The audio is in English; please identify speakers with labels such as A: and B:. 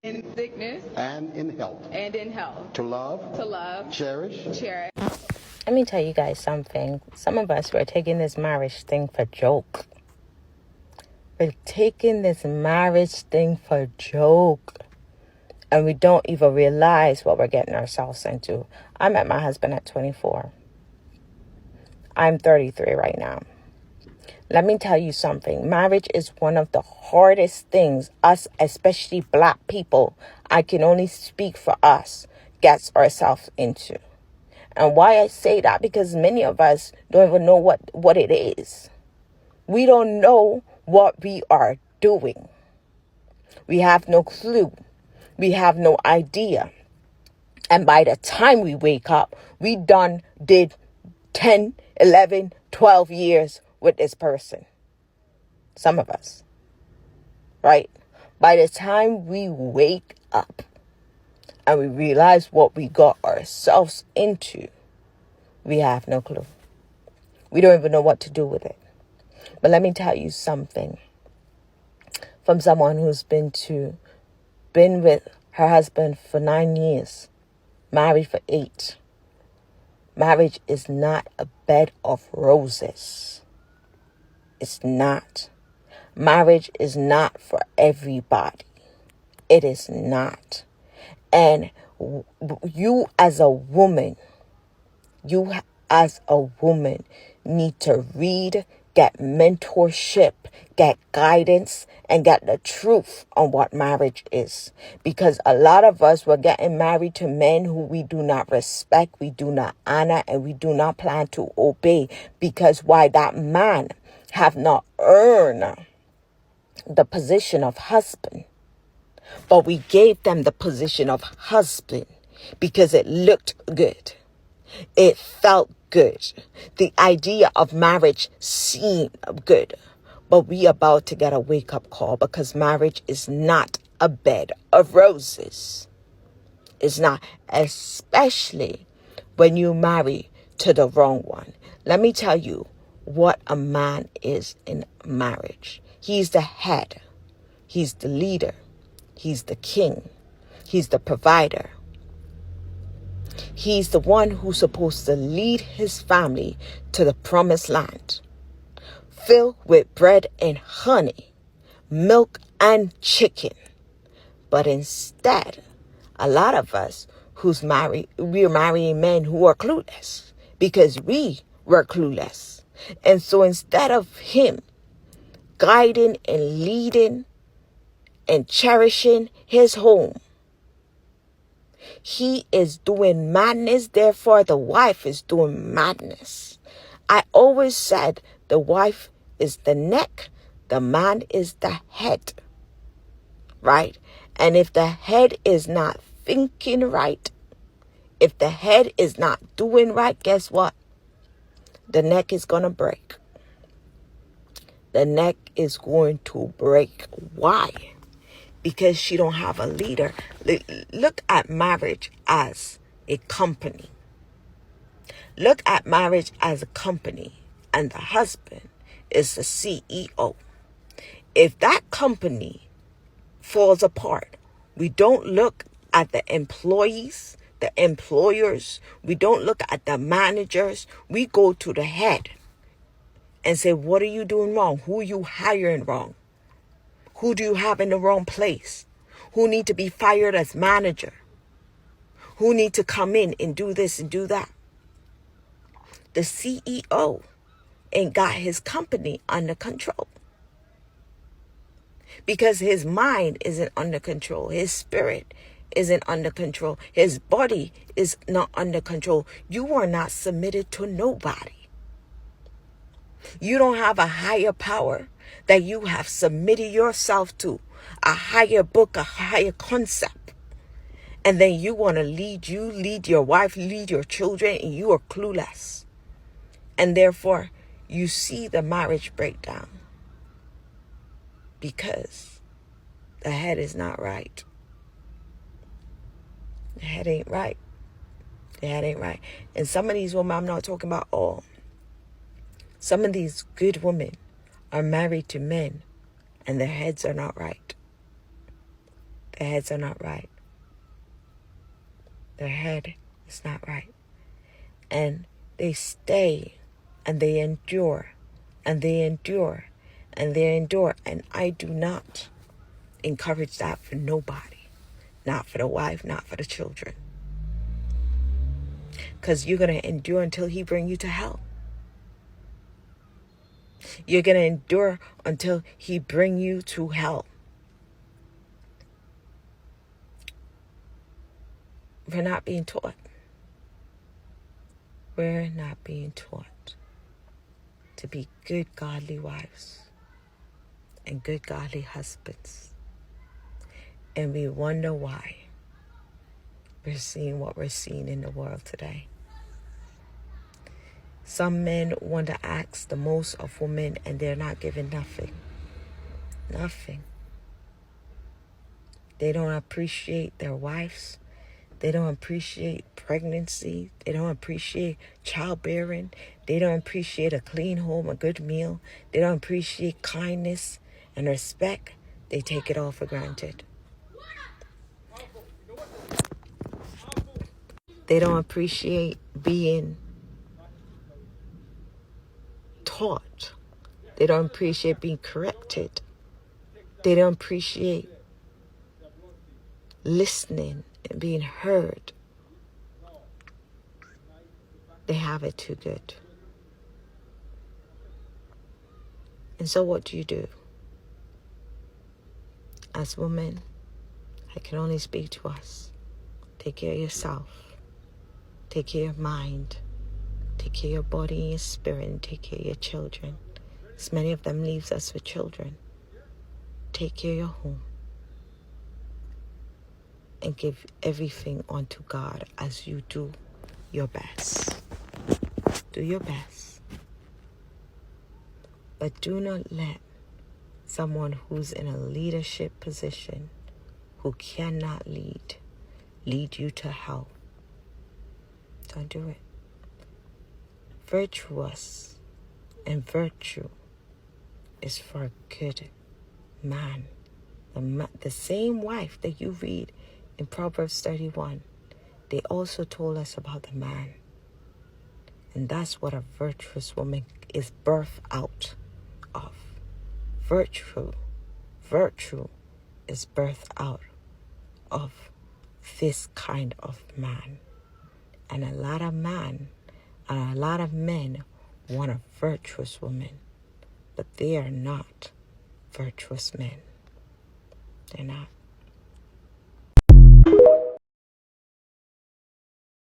A: in sickness
B: and in health,
A: and in health,
B: to love, cherish.
C: Let me tell you guys something. Some of us were taking this marriage thing for joke. We're taking this marriage thing for joke. And we don't even realize what we're getting ourselves into. I met my husband at 24. I'm 33 right now. Let me tell you something. Marriage is one of the hardest things us, especially black people, I can only speak for us, gets ourselves into. And why I say that, because many of us don't even know what it is. We don't know what we are doing. We have no clue. We have no idea. And by the time we wake up, we did 10, 11, 12 years with this person. Some of us. Right? By the time we wake up and we realize what we got ourselves into, we have no clue. We don't even know what to do with it. But let me tell you something. From someone who's been with her husband for 9 years, married for 8. Marriage is not a bed of roses. It's not. Marriage is not for everybody. It is not. And you as a woman need to read, get mentorship, get guidance, and get the truth on what marriage is. Because a lot of us were getting married to men who we do not respect, we do not honor, and we do not plan to obey. Because why? That man have not earned the position of husband. But we gave them the position of husband because it looked good. It felt good. The idea of marriage seemed good. But we about to get a wake-up call, because marriage is not a bed of roses. It's not, especially when you marry to the wrong one. Let me tell you what a man is in marriage. He's the head. He's the leader. He's the king. He's the provider. He's the one who's supposed to lead his family to the promised land, filled with bread and honey, milk and chicken. But instead, a lot of us we're marrying men who are clueless, because we were clueless. And so instead of him guiding and leading and cherishing his home, he is doing madness. Therefore, the wife is doing madness. I always said the wife is the neck, the man is the head. Right? And if the head is not thinking right, if the head is not doing right, guess what? The neck is going to break. The neck is going to break. Why? Because she don't have a leader. Look at marriage as a company. Look at marriage as a company, and the husband is the CEO. If that company falls apart, we don't look at the employees, the employers. We don't look at the managers. We go to the head and say, what are you doing wrong? Who are you hiring wrong? Who do you have in the wrong place? Who need to be fired as manager? Who need to come in and do this and do that? The CEO ain't got his company under control, because his mind isn't under control. His spirit isn't under control. His body is not under control. You are not submitted to nobody. You don't have a higher power that you have submitted yourself to, a higher book, a higher concept. And then you want to lead your wife, lead your children, and you are clueless. And therefore, you see the marriage breakdown, because the head is not right. The head ain't right. The head ain't right. And some of these women, I'm not talking about all. Some of these good women are married to men and their heads are not right. Their heads are not right. Their head is not right. And they stay and they endure and they endure and they endure. And I do not encourage that for nobody. Not for the wife, not for the children. Because you're going to endure until he bring you to hell. You're going to endure until he bring you to hell. We're not being taught. We're not being taught to be good, godly wives and good, godly husbands. And we wonder why we're seeing what we're seeing in the world today. Some men want to ask the most of women and they're not given nothing. Nothing. They don't appreciate their wives. They don't appreciate pregnancy. They don't appreciate childbearing. They don't appreciate a clean home, a good meal. They don't appreciate kindness and respect. They take it all for granted. They don't appreciate being taught. They don't appreciate being corrected. They don't appreciate listening and being heard. They have it too good. And so what do? As women, I can only speak to us. Take care of yourself. Take care of your mind. Take care of your body and your spirit. And take care of your children. As many of them leaves us with children. Take care of your home. And give everything unto God as you do your best. Do your best. But do not let someone who's in a leadership position, who cannot lead you to hell. Don't do it. Virtuous and virtue is for a good man. The same wife that you read in Proverbs 31, they also told us about the man. And that's what a virtuous woman is birthed out of. Virtue is birthed out of this kind of man. And a lot of men want a virtuous woman, but they are not virtuous men. They're not.